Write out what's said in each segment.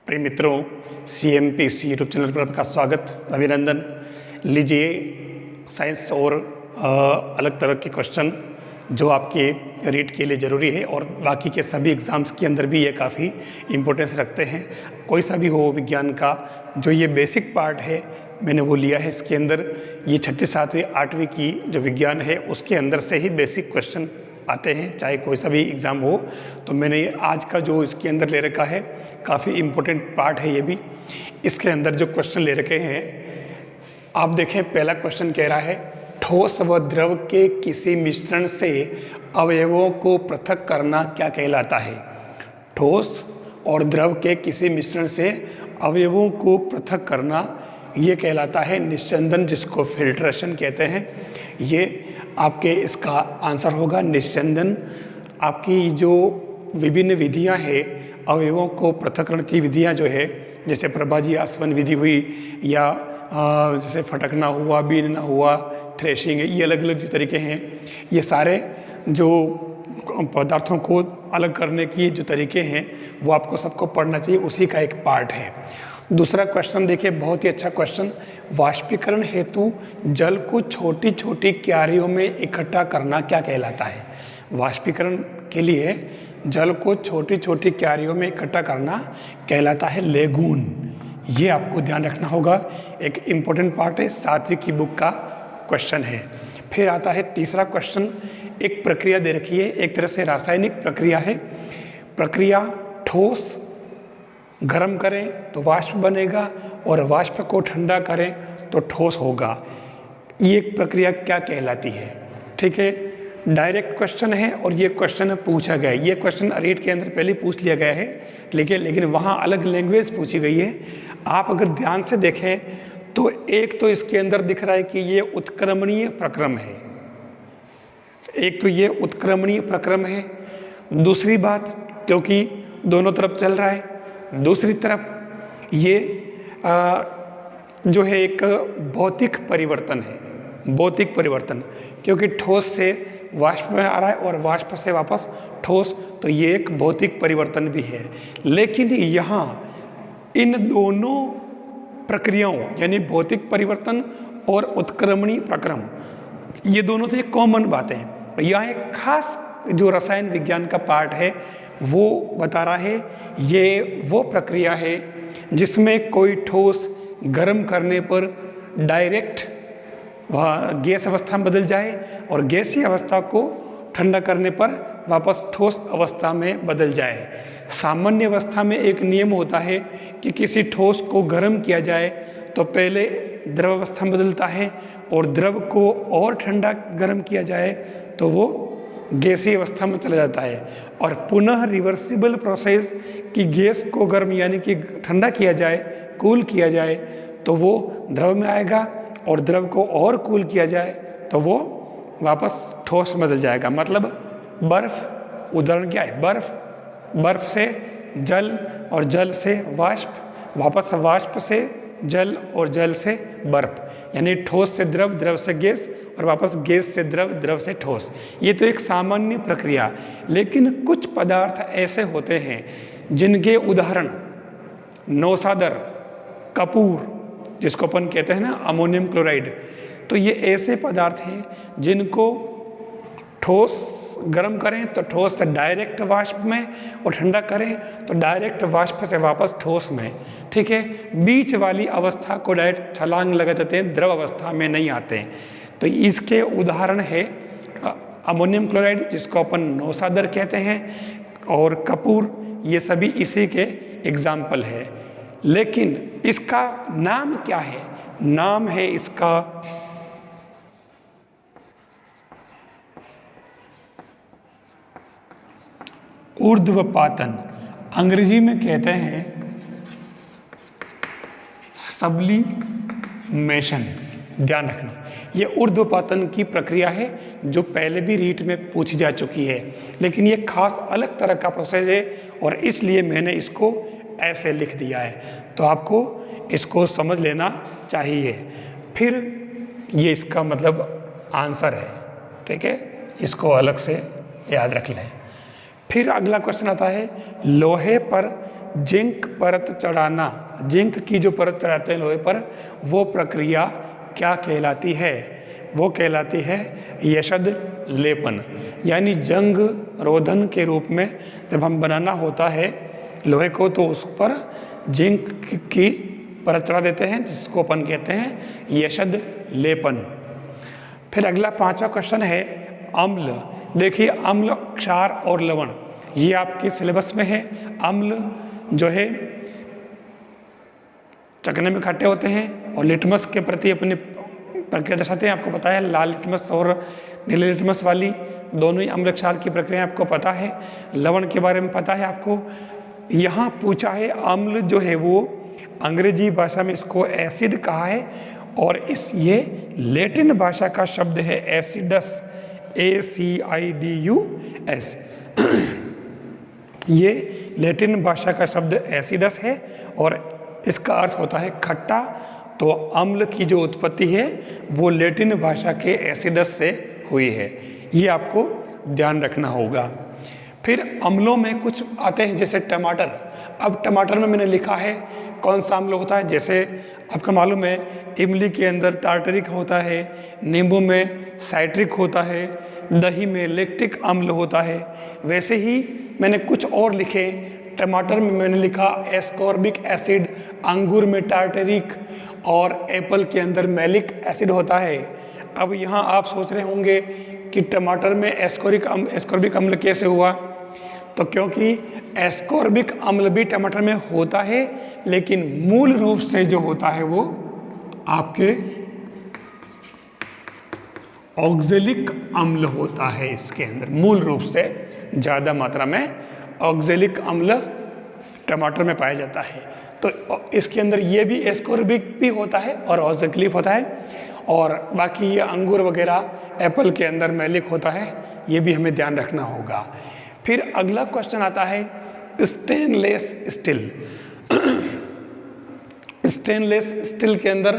प्रिय मित्रों, CMPC YouTube channel पर आपका स्वागत, अभिनंदन। लीजिए साइंस और अलग तरह के क्वेश्चन जो आपके रीट के लिए ज़रूरी है और बाकी के सभी एग्ज़ाम्स के अंदर भी ये काफ़ी इम्पोर्टेंस रखते हैं। कोई सा भी हो विज्ञान का, जो ये बेसिक पार्ट है मैंने वो लिया है। इसके अंदर ये 6ठी 7वीं 8वीं की जो विज्ञान है उसके अंदर से ही बेसिक क्वेश्चन आते हैं, चाहे कोई सा भी एग्ज़ाम हो। तो मैंने आज का जो इसके अंदर ले रखा है काफ़ी इम्पोर्टेंट पार्ट है ये भी। इसके अंदर जो क्वेश्चन ले रखे हैं आप देखें, पहला क्वेश्चन कह रहा है ठोस व द्रव के किसी मिश्रण से अवयवों को पृथक करना क्या कहलाता है। ठोस और द्रव के किसी मिश्रण से अवयवों को पृथक करना ये कहलाता है निस्यंदन, जिसको फिल्ट्रेशन कहते हैं। ये आपके इसका आंसर होगा निस्यंदन। आपकी जो विभिन्न विधियां हैं अवयवों को पृथक्करण की विधियां जो है, जैसे प्रभाजी आसवन विधि हुई या जैसे फटकना हुआ, बीनना हुआ, थ्रेशिंग, ये अलग अलग जो तरीके हैं, ये सारे जो पदार्थों को अलग करने की जो तरीके हैं वो आपको सबको पढ़ना चाहिए, उसी का एक पार्ट है। दूसरा क्वेश्चन देखिए, बहुत ही अच्छा क्वेश्चन। वाष्पीकरण हेतु जल को छोटी छोटी क्यारियों में इकट्ठा करना क्या कहलाता है। वाष्पीकरण के लिए जल को छोटी छोटी क्यारियों में इकट्ठा करना कहलाता है लेगून। ये आपको ध्यान रखना होगा, एक इम्पोर्टेंट पार्ट है, 7वीं की बुक का क्वेश्चन है। फिर आता है तीसरा क्वेश्चन। एक प्रक्रिया दे रखी है, एक तरह से रासायनिक प्रक्रिया है। प्रक्रिया ठोस गर्म करें तो वाष्प बनेगा और वाष्प को ठंडा करें तो ठोस होगा। ये प्रक्रिया क्या कहलाती है। ठीक है, डायरेक्ट क्वेश्चन है और ये क्वेश्चन पूछा गया है। ये क्वेश्चन रीट के अंदर पहले पूछ लिया गया है, लेकिन वहाँ अलग लैंग्वेज पूछी गई है। आप अगर ध्यान से देखें तो एक तो इसके अंदर दिख रहा है कि ये उत्क्रमणीय प्रक्रम है, एक तो ये उत्क्रमणीय प्रक्रम है। दूसरी बात, क्योंकि दोनों तरफ चल रहा है, दूसरी तरफ ये जो है एक भौतिक परिवर्तन है। भौतिक परिवर्तन, क्योंकि ठोस से वाष्प में आ रहा है और वाष्प से वापस ठोस, तो ये एक भौतिक परिवर्तन भी है। लेकिन यहाँ इन दोनों प्रक्रियाओं यानी भौतिक परिवर्तन और उत्क्रमणीय प्रक्रम, ये दोनों तो एक कॉमन बातें हैं। यहाँ एक खास जो रसायन विज्ञान का पार्ट है वो बता रहा है, ये वो प्रक्रिया है जिसमें कोई ठोस गर्म करने पर डायरेक्ट वह गैस अवस्था में बदल जाए और गैसीय अवस्था को ठंडा करने पर वापस ठोस अवस्था में बदल जाए। सामान्य अवस्था में एक नियम होता है कि किसी ठोस को गर्म किया जाए तो पहले द्रव अवस्था में बदलता है और द्रव को और ठंडा गर्म किया जाए तो वो गैसीय अवस्था में चला जाता है। और पुनः रिवर्सिबल प्रोसेस कि गैस को गर्म यानी कि ठंडा किया जाए, कूल किया जाए तो वो द्रव में आएगा और द्रव को और कूल किया जाए तो वो वापस ठोस में बदल जाएगा। मतलब बर्फ़, उदाहरण क्या है, बर्फ़ से जल और जल से वाष्प, वापस वाष्प से जल और जल से बर्फ़, यानी ठोस से द्रव, द्रव से गैस और वापस गैस से द्रव, द्रव से ठोस। ये तो एक सामान्य प्रक्रिया। लेकिन कुछ पदार्थ ऐसे होते हैं जिनके उदाहरण नौसादर, कपूर, जिसको अपन कहते हैं ना अमोनियम क्लोराइड, तो ये ऐसे पदार्थ हैं जिनको ठोस गर्म करें तो ठोस से डायरेक्ट वाष्प में और ठंडा करें तो डायरेक्ट वाष्प से वापस ठोस में। ठीक है, बीच वाली अवस्था को डायरेक्ट छलांग लगा देते हैं, द्रव अवस्था में नहीं आते हैं। तो इसके उदाहरण है अमोनियम क्लोराइड, जिसको अपन नौसादर कहते हैं, और कपूर, ये सभी इसी के एग्जाम्पल है। लेकिन इसका नाम क्या है। नाम है इसका ऊर्ध्वपातन, अंग्रेजी में कहते हैं सब्लिमेशन। ध्यान रखना, ये ऊर्ध्वपातन की प्रक्रिया है जो पहले भी रीट में पूछी जा चुकी है, लेकिन ये खास अलग तरह का प्रोसेस है और इसलिए मैंने इसको ऐसे लिख दिया है। तो आपको इसको समझ लेना चाहिए। फिर ये इसका मतलब आंसर है। ठीक है, इसको अलग से याद रख लें। फिर अगला क्वेश्चन आता है, लोहे पर जिंक परत चढ़ाना, जिंक की जो परत चढ़ाते हैं लोहे पर, वो प्रक्रिया क्या कहलाती है? वो कहलाती है यशद लेपन। यानी जंग रोधन के रूप में जब हम बनाना होता है लोहे को तो उस पर जिंक की परत चढ़ा देते हैं, जिसको अपन कहते हैं यशद लेपन। फिर अगला 5वां क्वेश्चन है अम्ल। देखिए अम्ल, क्षार और लवण ये आपके सिलेबस में है। अम्ल जो है चखने में खट्टे होते हैं और लिटमस के प्रति अपनी प्रक्रिया दर्शाते हैं। आपको पता है लाल लिटमस और नीले लिटमस वाली दोनों ही अम्ल क्षार की प्रक्रिया आपको पता है। लवण के बारे में पता है आपको। यहाँ पूछा है अम्ल जो है वो अंग्रेजी भाषा में इसको एसिड कहा है और ये लैटिन भाषा का शब्द है एसिडस, ACIDUS। ये लैटिन भाषा का शब्द एसिडस है और इसका अर्थ होता है खट्टा। तो अम्ल की जो उत्पत्ति है वो लैटिन भाषा के एसिडस से हुई है, ये आपको ध्यान रखना होगा। फिर अम्लों में कुछ आते हैं जैसे टमाटर। अब टमाटर में मैंने लिखा है कौन सा अम्ल होता है, जैसे आपको मालूम है इमली के अंदर टार्टरिक होता है, नींबू में साइट्रिक होता है, दही में लैक्टिक अम्ल होता है। वैसे ही मैंने कुछ और लिखे। टमाटर में मैंने लिखा एस्कॉर्बिक एसिड, अंगूर में टार्टरिक और एप्पल के अंदर मैलिक एसिड होता है। अब यहाँ आप सोच रहे होंगे कि टमाटर में एस्कॉर्बिक अम्ल कैसे हुआ? तो क्योंकि एस्कॉर्बिक अम्ल भी टमाटर में होता है, लेकिन मूल रूप से जो होता है वो आपके ऑक्जेलिक अम्ल होता है। इसके अंदर मूल रूप से ज़्यादा मात्रा में ऑक्जेलिक अम्ल टमाटर में पाया जाता है। तो इसके अंदर ये भी एस्कॉर्बिक भी होता है और ऑक्जेलिक होता है, और बाकी ये अंगूर वगैरह एप्पल के अंदर मैलिक होता है। ये भी हमें ध्यान रखना होगा। फिर अगला क्वेश्चन आता है स्टेनलेस स्टील। स्टेनलेस स्टील के अंदर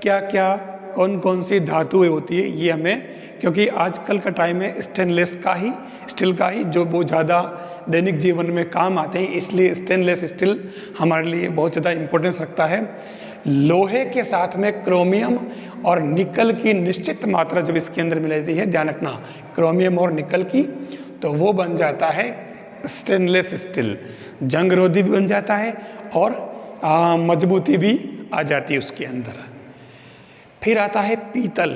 क्या क्या कौन कौन सी धातुएं होती है ये हमें, क्योंकि आजकल का टाइम है स्टेनलेस का ही, स्टील का ही जो बहुत ज़्यादा दैनिक जीवन में काम आते हैं, इसलिए स्टेनलेस स्टील हमारे लिए बहुत ज़्यादा इम्पोर्टेंस रखता है। लोहे के साथ में क्रोमियम और निकल की निश्चित मात्रा जब इसके अंदर मिल जाती है, ध्यान रखना क्रोमियम और निकल की, तो वो बन जाता है स्टेनलेस स्टील। जंग रोधी भी बन जाता है और मजबूती भी आ जाती है उसके अंदर। फिर आता है पीतल।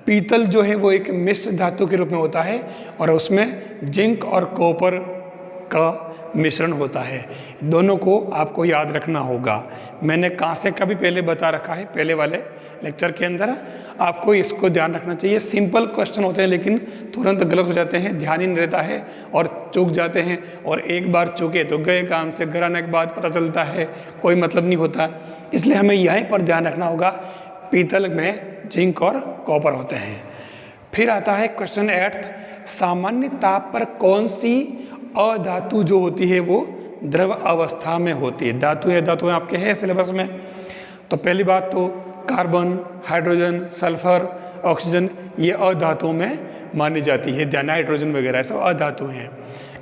पीतल जो है वो एक मिश्र धातु के रूप में होता है और उसमें जिंक और कॉपर का मिश्रण होता है। दोनों को आपको याद रखना होगा। मैंने कांसे का भी पहले बता रखा है पहले वाले लेक्चर के अंदर, आपको इसको ध्यान रखना चाहिए। सिंपल क्वेश्चन होते हैं लेकिन तुरंत गलत हो जाते हैं, ध्यान ही नहीं रहता है और चूक जाते हैं, और एक बार चूके तो गए काम से, घर आने के बाद पता चलता है कोई मतलब नहीं होता। इसलिए हमें यहीं पर ध्यान रखना होगा, पीतल में जिंक और कॉपर होते हैं। फिर आता है क्वेश्चन 8, सामान्य ताप पर कौन सी अधातु जो होती है वो द्रव अवस्था में होती है? धातुएं आपके हैं सिलेबस में। तो पहली बात तो कार्बन, हाइड्रोजन, सल्फर, ऑक्सीजन ये अधातुओं में मानी जाती है। नाइट्रोजन वगैरह सब अधातुएं हैं,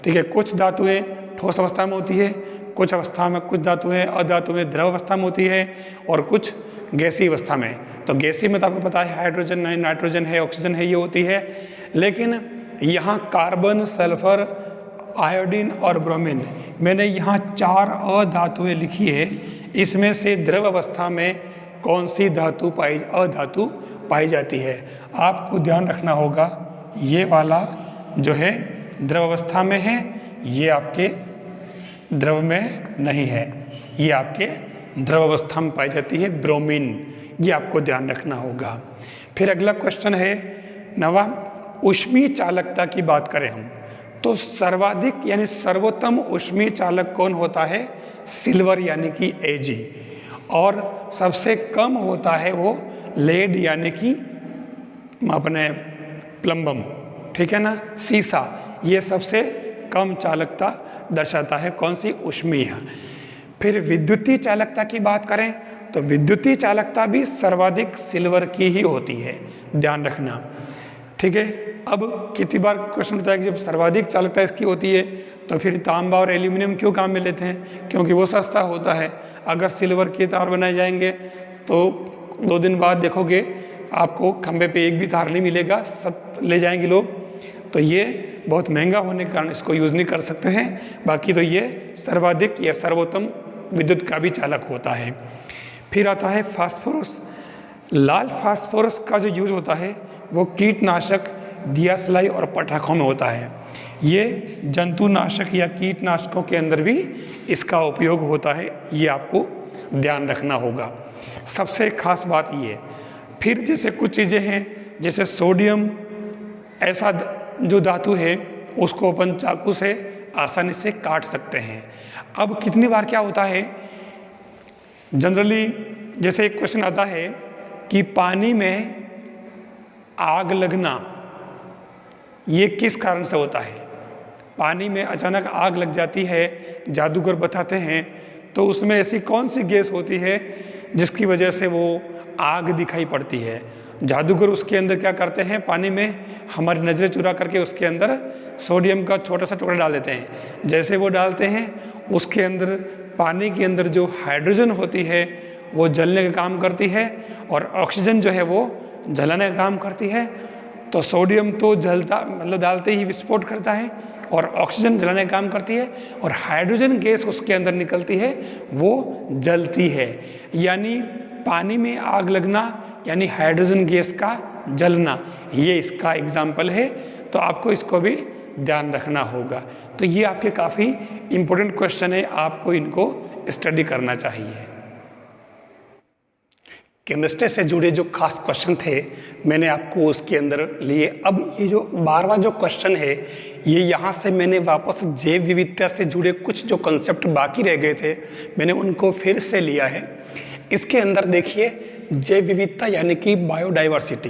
ठीक है। कुछ धातुएं ठोस अवस्था में होती है, कुछ अवस्था में कुछ धातुएं अधातुएं द्रव अवस्था में होती है, और कुछ गैसीय अवस्था में। तो गैसीय में तो आपको पता है हाइड्रोजन है, नाइट्रोजन है, ऑक्सीजन है, ये होती है। लेकिन यहाँ कार्बन, सल्फर, आयोडीन और ब्रोमीन, मैंने यहाँ 4 अधातुएं लिखी है। इसमें से द्रव अवस्था में कौन सी अधातु पाई जाती है? आपको ध्यान रखना होगा, ये वाला जो है द्रव अवस्था में है, ये आपके द्रव में नहीं है, ये आपके द्रव अवस्था में पाई जाती है ब्रोमीन। ये आपको ध्यान रखना होगा। फिर अगला क्वेश्चन है 9वां, ऊष्मीय चालकता की बात करें हम तो सर्वाधिक यानी सर्वोत्तम ऊष्मीय चालक कौन होता है? सिल्वर यानी कि Ag। और सबसे कम होता है वो लेड यानी कि अपने प्लम्बम, ठीक है ना, सीसा। ये सबसे कम चालकता दर्शाता है कौन सी? ऊष्मीय। फिर विद्युतीय चालकता की बात करें तो विद्युतीय चालकता भी सर्वाधिक सिल्वर की ही होती है, ध्यान रखना, ठीक है। अब कितनी बार क्वेश्चन होता है कि जब सर्वाधिक चालकता इसकी होती है तो फिर तांबा और एल्यूमिनियम क्यों काम में लेते हैं? क्योंकि वो सस्ता होता है। अगर सिल्वर के तार बनाए जाएंगे तो 2 दिन बाद देखोगे आपको खंभे पे एक भी तार नहीं मिलेगा, सब ले जाएंगे लोग। तो ये बहुत महंगा होने के कारण इसको यूज़ नहीं कर सकते हैं। बाकी तो ये सर्वाधिक या सर्वोत्तम विद्युत का भी चालक होता है। फिर आता है फास्फोरस। लाल फास्फोरस का जो यूज होता है वो कीटनाशक, दियासलाई और पटाखों में होता है। ये जंतुनाशक या कीटनाशकों के अंदर भी इसका उपयोग होता है, ये आपको ध्यान रखना होगा। सबसे खास बात ये। फिर जैसे कुछ चीज़ें हैं, जैसे सोडियम, ऐसा जो धातु है उसको अपन चाकू से आसानी से काट सकते हैं। अब कितनी बार क्या होता है, जनरली जैसे एक क्वेश्चन आता है कि पानी में आग लगना ये किस कारण से होता है? पानी में अचानक आग लग जाती है, जादूगर बताते हैं, तो उसमें ऐसी कौन सी गैस होती है जिसकी वजह से वो आग दिखाई पड़ती है? जादूगर उसके अंदर क्या करते हैं, पानी में हमारी नज़रें चुरा करके उसके अंदर सोडियम का छोटा सा टुकड़ा डाल देते हैं। जैसे वो डालते हैं उसके अंदर, पानी के अंदर जो हाइड्रोजन होती है वो जलने का काम करती है और ऑक्सीजन जो है वो जलाने का काम करती है। तो सोडियम तो जलता, मतलब डालते ही विस्फोट करता है, और ऑक्सीजन जलाने का काम करती है, और हाइड्रोजन गैस उसके अंदर निकलती है, वो जलती है। यानी पानी में आग लगना यानी हाइड्रोजन गैस का जलना, ये इसका एग्जाम्पल है। तो आपको इसको भी ध्यान रखना होगा। तो ये आपके काफ़ी इम्पोर्टेंट क्वेश्चन है, आपको इनको स्टडी करना चाहिए। केमिस्ट्री से जुड़े जो खास क्वेश्चन थे मैंने आपको उसके अंदर लिए। अब ये जो 12वां जो क्वेश्चन है, ये यहाँ से मैंने वापस जैव विविधता से जुड़े कुछ जो कंसेप्ट बाकी रह गए थे मैंने उनको फिर से लिया है। इसके अंदर देखिए, जैव विविधता यानी कि बायोडाइवर्सिटी,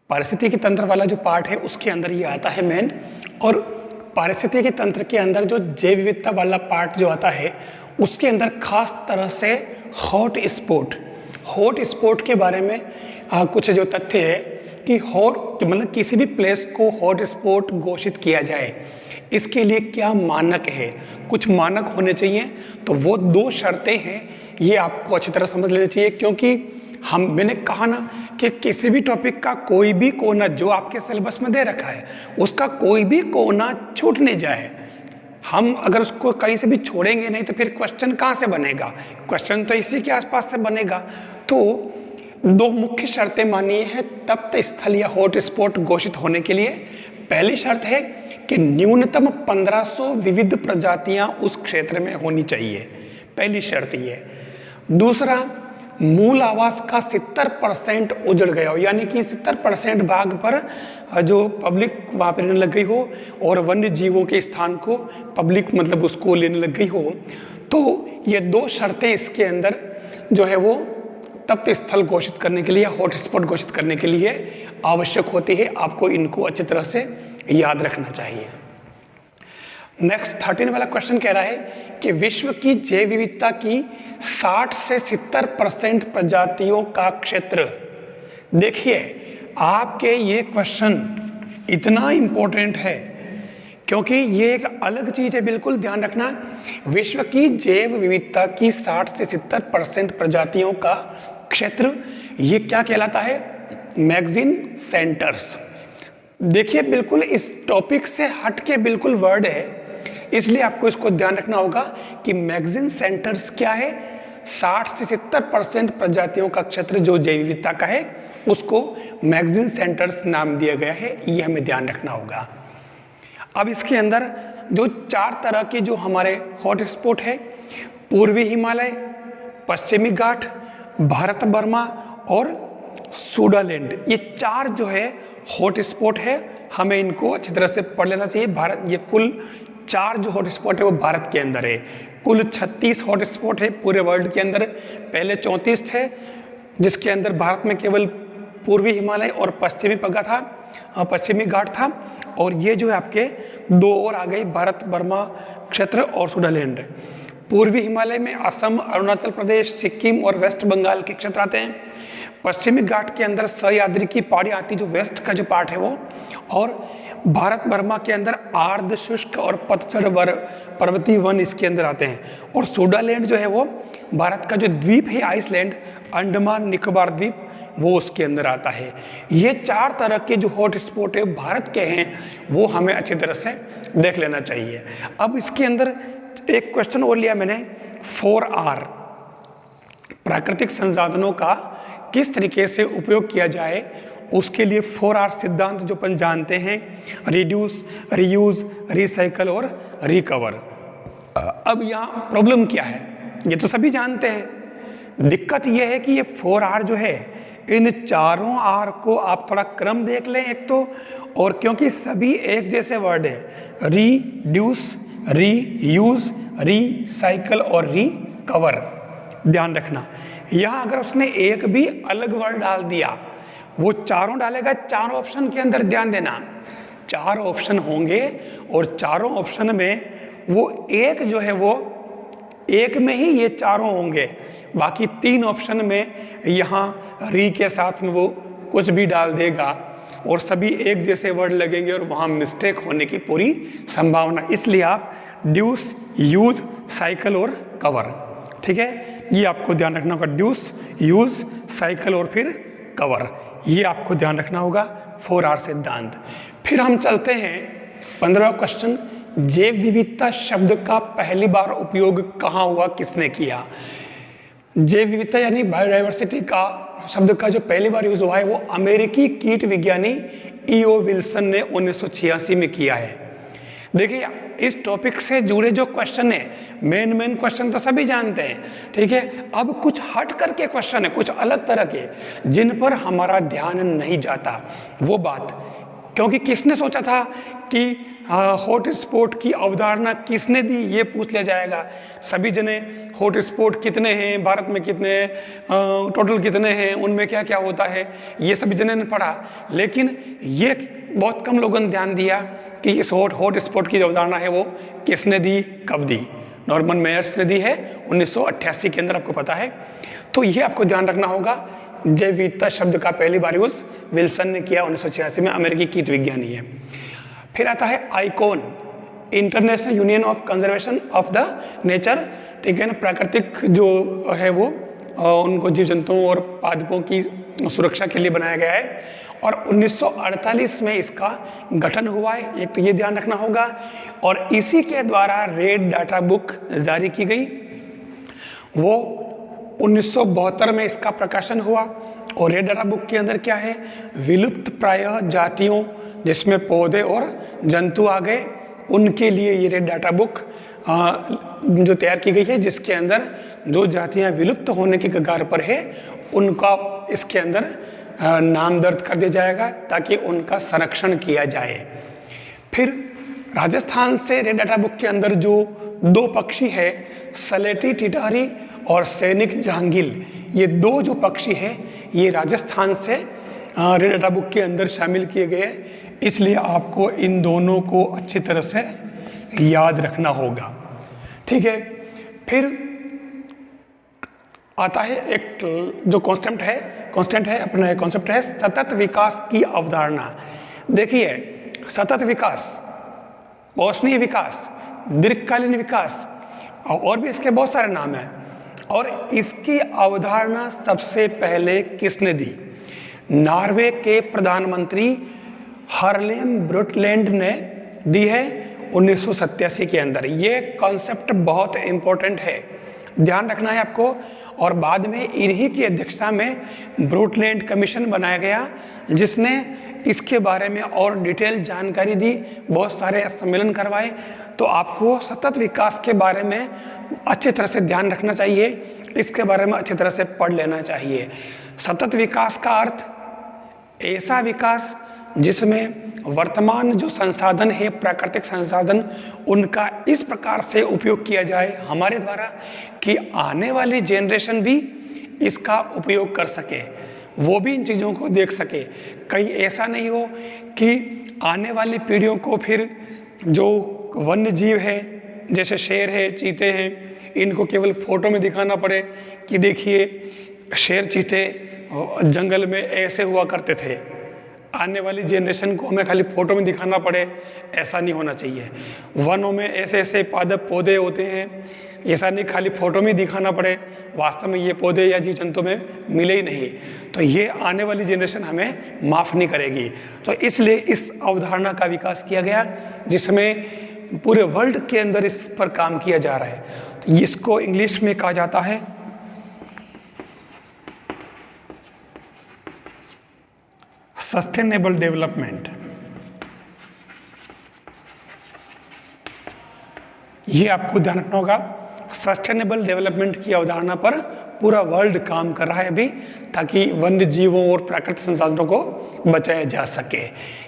पारिस्थितिकी तंत्र वाला जो पार्ट है उसके अंदर ये आता है मेन। और पारिस्थितिकी तंत्र के अंदर जो जैव विविधता वाला पार्ट जो आता है उसके अंदर खास तरह से हॉट स्पॉट के बारे में कुछ जो तथ्य है कि हॉट मतलब किसी भी प्लेस को हॉट स्पॉट घोषित किया जाए, इसके लिए क्या मानक है, कुछ मानक होने चाहिए। तो वो 2 शर्तें हैं, ये आपको अच्छी तरह समझ लेनी चाहिए। क्योंकि मैंने कहा ना कि किसी भी टॉपिक का कोई भी कोना जो आपके सिलेबस में दे रखा है उसका कोई भी कोना छूट नहीं जाए। हम अगर उसको कहीं से भी छोड़ेंगे नहीं तो फिर क्वेश्चन कहाँ से बनेगा? क्वेश्चन तो इसी के आसपास से बनेगा। तो 2 मुख्य शर्तें मानी है तप्त स्थल या हॉट स्पॉट घोषित होने के लिए। पहली शर्त है कि न्यूनतम 1500 विविध प्रजातियां उस क्षेत्र में होनी चाहिए, पहली शर्त ये। दूसरा, मूल आवास का 70% उजड़ गया हो, यानी कि 70% भाग पर जो पब्लिक वहाँ पर रहने लग गई हो और वन्य जीवों के स्थान को पब्लिक मतलब उसको लेने लग गई हो। तो ये 2 शर्तें इसके अंदर जो है वो तप्त स्थल घोषित करने के लिए, हॉटस्पॉट घोषित करने के लिए आवश्यक होती है। आपको इनको अच्छी तरह से याद रखना चाहिए। नेक्स्ट 13 वाला क्वेश्चन कह रहा है कि विश्व की जैव विविधता की 60 से 70% प्रजातियों का क्षेत्र। देखिए, आपके ये क्वेश्चन इतना इम्पोर्टेंट है क्योंकि ये एक अलग चीज़ है, बिल्कुल ध्यान रखना। विश्व की जैव विविधता की 60 से 70% प्रजातियों का क्षेत्र, ये क्या कहलाता है? Magazine centres. देखिए, बिल्कुल इस टॉपिक से हट के बिल्कुल वर्ड है, इसलिए आपको इसको ध्यान रखना होगा कि मैगजीन सेंटर्स क्या है। 60 से 70% प्रजातियों का क्षेत्र जो जैव विविधता का है उसको मैगजीन सेंटर्स नाम दिया गया है, ये हमें ध्यान रखना होगा। अब इसके अंदर जो 4 तरह के जो हमारे हॉट स्पॉट है, पूर्वी हिमालय, पश्चिमी घाट, भारत बर्मा और सुडालैंड, ये 4 जो है हॉट स्पॉट है। हमें इनको अच्छी तरह से पढ़ लेना चाहिए। भारत, ये कुल 4 जो हॉट स्पॉट है वो भारत के अंदर है। कुल 36 हॉट स्पॉट है पूरे वर्ल्ड के अंदर। पहले 34 थे जिसके अंदर भारत में केवल पूर्वी हिमालय और पश्चिमी घाट था, और ये जो है आपके 2 और आ गई, भारत बर्मा क्षेत्र और सुडालैंड। पूर्वी हिमालय में असम, अरुणाचल प्रदेश, सिक्किम और वेस्ट बंगाल के क्षेत्र आते हैं। पश्चिमी घाट के अंदर सह्याद्री की पहाड़ी आती, जो वेस्ट का जो पार्ट है वो, और भारत बर्मा के अंदर आर्द्र शुष्क और पतझड़ पर्वतीय वन इसके अंदर आते हैं। और सूडालैंड जो है वो भारत का जो द्वीप है आइसलैंड, अंडमान निकोबार द्वीप, वो उसके अंदर आता है। ये 4 तरह के जो हॉट स्पॉट है भारत के हैं वो हमें अच्छी तरह से देख लेना चाहिए। अब इसके अंदर एक क्वेश्चन और लिया मैंने, 4R, प्राकृतिक संसाधनों का किस तरीके से उपयोग किया जाए, उसके लिए 4R सिद्धांत जो अपन जानते हैं, रिड्यूस, रीयूज, रिसाइकल और रिकवर। अब यहाँ प्रॉब्लम क्या है, ये तो सभी जानते हैं। दिक्कत ये है कि ये 4R जो है, इन चारों R को आप थोड़ा क्रम देख लें एक तो, और क्योंकि सभी एक जैसे वर्ड है, रिड्यूस, रीयूज, रिसाइकल और रिकवर, ध्यान रखना। यहाँ अगर उसने एक भी अलग वर्ड डाल दिया, वो चारों डालेगा, चारों ऑप्शन के अंदर ध्यान देना, 4 ऑप्शन होंगे और चारों ऑप्शन में वो एक जो है वो एक में ही ये चारों होंगे, बाकी 3 ऑप्शन में यहाँ री के साथ में वो कुछ भी डाल देगा और सभी एक जैसे वर्ड लगेंगे और वहाँ मिस्टेक होने की पूरी संभावना। इसलिए आप ड्यूस, यूज, साइकिल और कवर, ठीक है, ये आपको ध्यान रखना होगा। ड्यूस, यूज, साइकिल और फिर कवर, ये आपको ध्यान रखना होगा 4R सिद्धांत। फिर हम चलते हैं 15वां क्वेश्चन, जैव विविधता शब्द का पहली बार उपयोग कहाँ हुआ, किसने किया। जैव विविधता यानी बायोडाइवर्सिटी का शब्द का जो पहली बार यूज हुआ है वो अमेरिकी कीट विज्ञानी E.O. विल्सन ने 1986 में किया है। देखिए इस टॉपिक से जुड़े जो क्वेश्चन है, मेन क्वेश्चन तो सभी जानते हैं, ठीक है। अब कुछ हट करके क्वेश्चन है, कुछ अलग तरह के, जिन पर हमारा ध्यान नहीं जाता, वो बात, क्योंकि किसने सोचा था कि हॉट स्पॉट की अवधारणा किसने दी, ये पूछ लिया जाएगा। सभी जने हॉट स्पॉट कितने हैं भारत में, कितने टोटल कितने हैं, उनमें क्या क्या होता है, ये सभी जने ने पढ़ा, लेकिन ये बहुत कम लोगों ने ध्यान दिया कि इस हॉट स्पॉट की जो अवधारणा है वो किसने दी, कब दी। नॉर्मन मेयर्स ने दी है 1988 के अंदर, आपको पता है। तो ये आपको ध्यान रखना होगा, जैव विविधता शब्द का पहली बार यूज विल्सन ने किया 1986 में, अमेरिकी कीट विज्ञानी है। फिर आता है icon, international union of conservation of the nature, ठीक है ना, प्राकृतिक जो है वो उनको जीव जंतुओं और पादपों की सुरक्षा के लिए बनाया गया है और 1948 में इसका गठन हुआ है, एक तो ये ध्यान रखना होगा। और इसी के द्वारा रेड डाटा बुक जारी की गई, वो 1972 में इसका प्रकाशन हुआ। और रेड डाटा बुक के अंदर क्या है, विलुप्त प्रायः जातियों जिसमें पौधे और जंतु आ गए, उनके लिए ये रेड डाटा बुक जो तैयार की गई है, जिसके अंदर जो जातियां विलुप्त होने के कगार पर है उनका इसके अंदर नाम दर्ज कर दिया जाएगा ताकि उनका संरक्षण किया जाए। फिर राजस्थान से रेड डाटा बुक के अंदर जो 2 पक्षी है, सलेटी टिटहरी और सैनिक जहांगीर, ये 2 जो पक्षी हैं ये राजस्थान से रेड डाटा बुक के अंदर शामिल किए गए, इसलिए आपको इन दोनों को अच्छी तरह से याद रखना होगा, ठीक है। फिर आता है एक जो कांस्टेंट है अपना कॉन्सेप्ट है सतत विकास की अवधारणा। देखिए सतत विकास, पोषणीय विकास, दीर्घकालीन विकास और भी इसके बहुत सारे नाम हैं, और इसकी अवधारणा सबसे पहले किसने दी, नॉर्वे के प्रधानमंत्री हार्लेम ब्रुटलैंड ने दी है 1987 के अंदर। ये कॉन्सेप्ट बहुत इम्पोर्टेंट है, ध्यान रखना है आपको। और बाद में इन्हीं की अध्यक्षता में ब्रुटलैंड कमीशन बनाया गया, जिसने इसके बारे में और डिटेल जानकारी दी, बहुत सारे सम्मेलन करवाए। तो आपको सतत विकास के बारे में अच्छी तरह से ध्यान रखना चाहिए, इसके बारे में अच्छी तरह से पढ़ लेना चाहिए। सतत विकास का अर्थ ऐसा विकास जिसमें वर्तमान जो संसाधन है, प्राकृतिक संसाधन, उनका इस प्रकार से उपयोग किया जाए हमारे द्वारा कि आने वाली जनरेशन भी इसका उपयोग कर सके, वो भी इन चीज़ों को देख सके। कहीं ऐसा नहीं हो कि आने वाली पीढ़ियों को फिर जो वन्य जीव है, जैसे शेर है, चीते हैं, इनको केवल फोटो में दिखाना पड़े कि देखिए शेर चीते जंगल में ऐसे हुआ करते थे। आने वाली जनरेशन को हमें खाली फ़ोटो में दिखाना पड़े, ऐसा नहीं होना चाहिए। वनों में ऐसे ऐसे पादप पौधे होते हैं, ऐसा नहीं खाली फ़ोटो में दिखाना पड़े, वास्तव में ये पौधे या जीव जंतु में मिले ही नहीं, तो ये आने वाली जनरेशन हमें माफ़ नहीं करेगी। तो इसलिए इस अवधारणा का विकास किया गया, जिसमें पूरे वर्ल्ड के अंदर इस पर काम किया जा रहा है। तो इसको इंग्लिश में कहा जाता है सस्टेनेबल डेवलपमेंट। ये आपको ध्यान रखना होगा, सस्टेनेबल डेवलपमेंट की अवधारणा पर पूरा वर्ल्ड काम कर रहा है अभी, ताकि वन्य जीवों और प्राकृतिक संसाधनों को बचाया जा सके।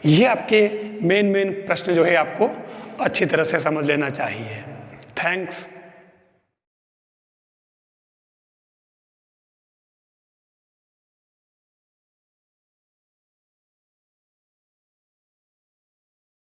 ये आपके मेन प्रश्न जो है आपको अच्छी तरह से समझ लेना चाहिए। थैंक्स।